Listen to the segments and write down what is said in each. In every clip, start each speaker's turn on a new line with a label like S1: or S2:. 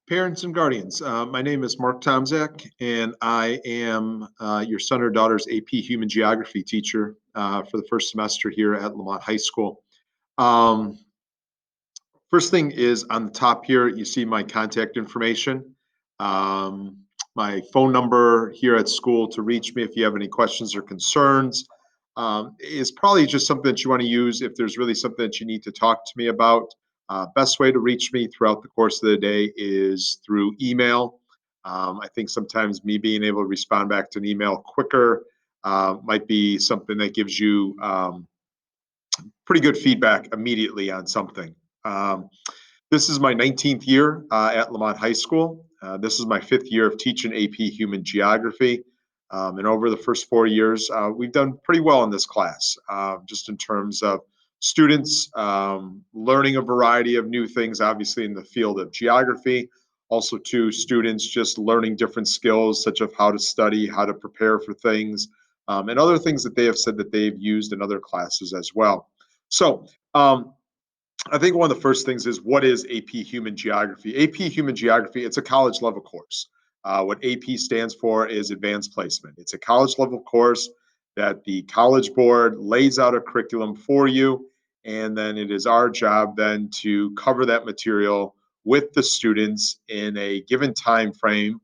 S1: Parents and guardians, my name is Mark Tomzak, and I am your son or daughter's AP Human Geography teacher for the first semester here at Lamont High School. Um, First thing is on the top here, you see my contact information, um, my phone number here at school to reach me if you have any questions or concerns. Is probably just something that you want to use if there's really something that you need to talk to me about. Best way to reach me throughout the course of the day is through email. I think sometimes me being able to respond back to an email quicker might be something that gives you pretty good feedback immediately on something. Um, this is my 19th year at Lamont High School. This is my 5th year of teaching AP Human Geography. And over the first 4 years, we've done pretty well in this class, just in terms of students learning a variety of new things, obviously in the field of geography. Also, too, students just learning different skills, such as how to study, how to prepare for things, and other things that they have said that they've used in other classes as well. So, I think one of the first things is what is AP Human Geography? AP Human Geography, it's a college level course. What AP stands for is Advanced Placement. It's a college level course that the College Board lays out a curriculum for you, and then it is our job then to cover that material with the students in a given time frame,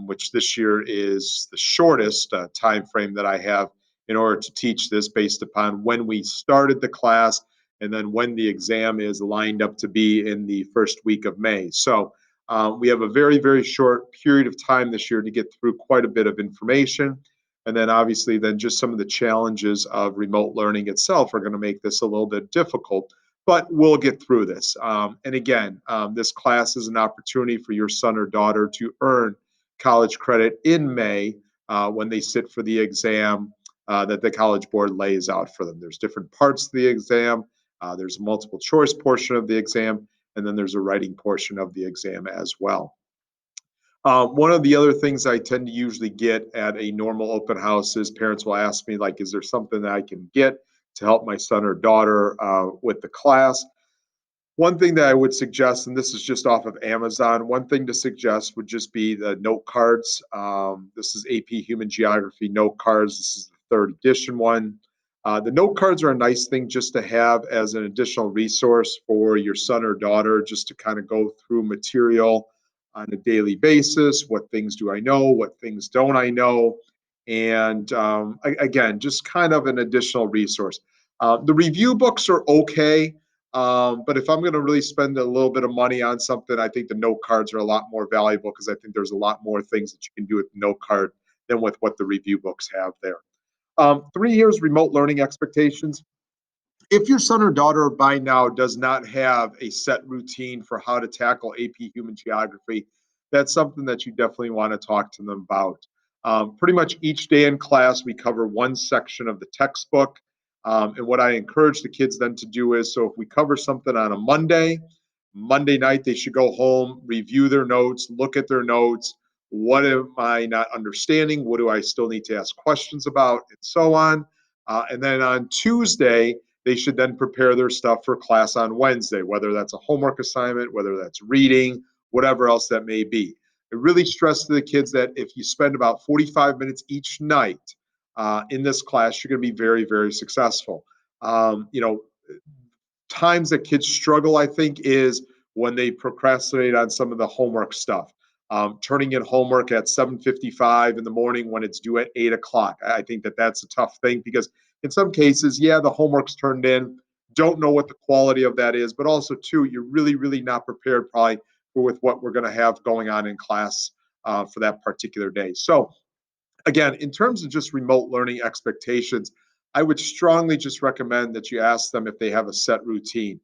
S1: which this year is the shortest time frame that I have in order to teach this based upon when we started the class and then when the exam is lined up to be in the first week of May. So we have a very, very short period of time this year to get through quite a bit of information. And then obviously then just some of the challenges of remote learning itself are going to make this a little bit difficult, but we'll get through this. And again, this class is an opportunity for your son or daughter to earn college credit in May when they sit for the exam that the College Board lays out for them. There's different parts of the exam. There's a multiple choice portion of the exam, and then there's a writing portion of the exam as well. One of the other things I tend to usually get at a normal open house is parents will ask me, like, is there something that I can get to help my son or daughter with the class? One thing that I would suggest, and this is just off of Amazon, one thing to suggest would just be the note cards. This is AP Human Geography note cards. This is the third edition one. The note cards are a nice thing just to have as an additional resource for your son or daughter, just to kind of go through material on a daily basis. What things do I know? What things don't I know? And again, just kind of an additional resource. The review books are okay. But if I'm going to really spend a little bit of money on something, I think the note cards are a lot more valuable because I think there's a lot more things that you can do with the note card than with what the review books have there. 3 years remote learning expectations. If your son or daughter by now does not have a set routine for how to tackle AP Human Geography, that's something that you definitely want to talk to them about. Pretty much each day in class, we cover one section of the textbook. And what I encourage the kids then to do is, so if we cover something on a Monday night, they should go home, review their notes, look at their notes. What am I not understanding? What do I still need to ask questions about? And so on. And then on Tuesday, they should then prepare their stuff for class on Wednesday, whether that's a homework assignment, whether that's reading, whatever else that may be. I really stress to the kids that if you spend about 45 minutes each night in this class, you're going to be very, very successful. You know, times that kids struggle, I think, is when they procrastinate on some of the homework stuff. Turning in homework at 7:55 in the morning when it's due at 8 o'clock. I think that that's a tough thing because in some cases, yeah, the homework's turned in, don't know what the quality of that is, but also, too, you're really, really not prepared probably for with what we're going to have going on in class for that particular day. So again, in terms of just remote learning expectations, I would strongly just recommend that you ask them if they have a set routine.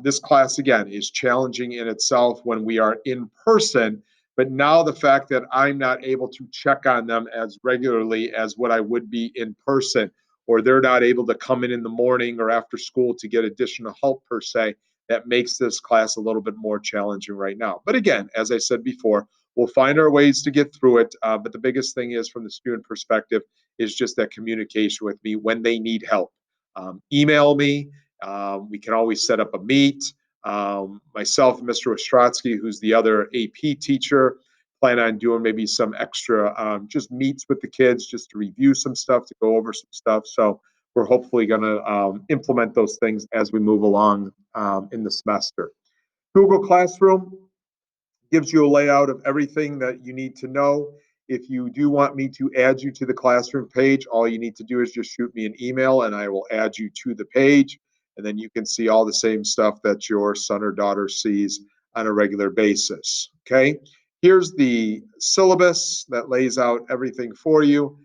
S1: This class, again, is challenging in itself when we are in person, but now the fact that I'm not able to check on them as regularly as what I would be in person, or they're not able to come in the morning or after school to get additional help per se, that makes this class a little bit more challenging right now. But again, as I said before, we'll find our ways to get through it. But the biggest thing is from the student perspective is just that communication with me when they need help. Email me. We can always set up a meet. Myself and Mr. Ostrowski, who's the other AP teacher, plan on doing maybe some extra just meets with the kids just to review some stuff, to go over some stuff. So we're hopefully going to implement those things as we move along in the semester. Google Classroom gives you a layout of everything that you need to know. If you do want me to add you to the classroom page, all you need to do is just shoot me an email and I will add you to the page. And then you can see all the same stuff that your son or daughter sees on a regular basis. Okay. Here's the syllabus that lays out everything for you.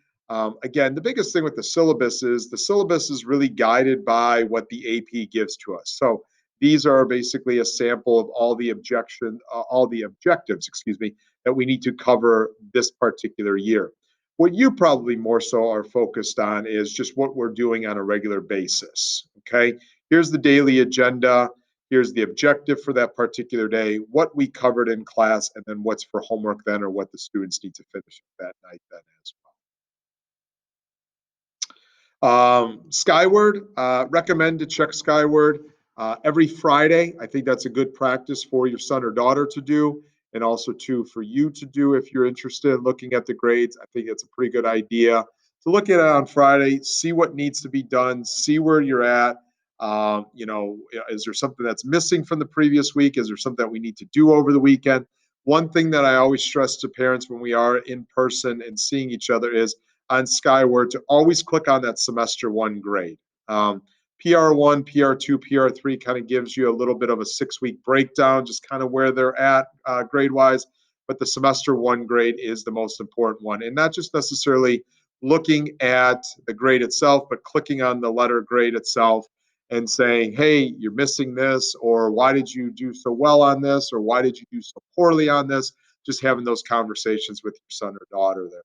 S1: Again, the biggest thing with the syllabus is really guided by what the AP gives to us. So these are basically a sample of all the objectives, that we need to cover this particular year. What you probably more so are focused on is just what we're doing on a regular basis. Okay, here's the daily agenda. Here's the objective for that particular day, what we covered in class, and then what's for homework then, or what the students need to finish that night then as well. Skyward, recommend to check Skyward every Friday. I think that's a good practice for your son or daughter to do, and also too for you to do if you're interested in looking at the grades. I think it's a pretty good idea to look at it on Friday, see what needs to be done, see where you're at. Is there something that's missing from the previous week? Is there something that we need to do over the weekend? One thing that I always stress to parents when we are in person and seeing each other is on Skyward to always click on that semester one grade. PR1, PR2, PR3 kind of gives you a little bit of a 6-week breakdown, just kind of where they're at grade wise. But the semester one grade is the most important one. And not just necessarily looking at the grade itself, but clicking on the letter grade itself and saying, hey, you're missing this, or why did you do so well on this, or why did you do so poorly on this? Just having those conversations with your son or daughter there.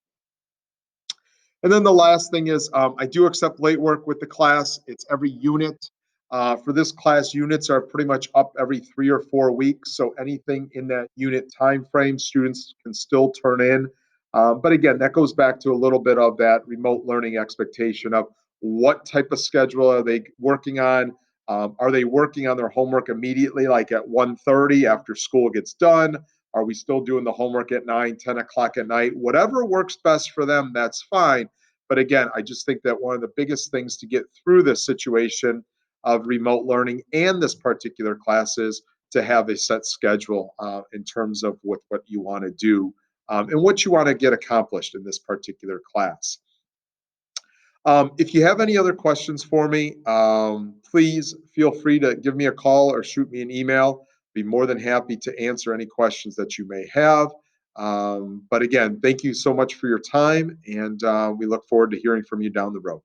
S1: And then the last thing is I do accept late work with the class. It's every unit. For this class, units are pretty much up every 3 or 4 weeks. So anything in that unit time frame, students can still turn in. But again, that goes back to a little bit of that remote learning expectation of what type of schedule are they working on? Are they working on their homework immediately, like at 1:30 after school gets done? Are we still doing the homework at 9, 10 o'clock at night? Whatever works best for them, that's fine. But again, I just think that one of the biggest things to get through this situation of remote learning and this particular class is to have a set schedule in terms of what you want to do and what you want to get accomplished in this particular class. If you have any other questions for me, please feel free to give me a call or shoot me an email. Be more than happy to answer any questions that you may have. But again, thank you so much for your time, and we look forward to hearing from you down the road.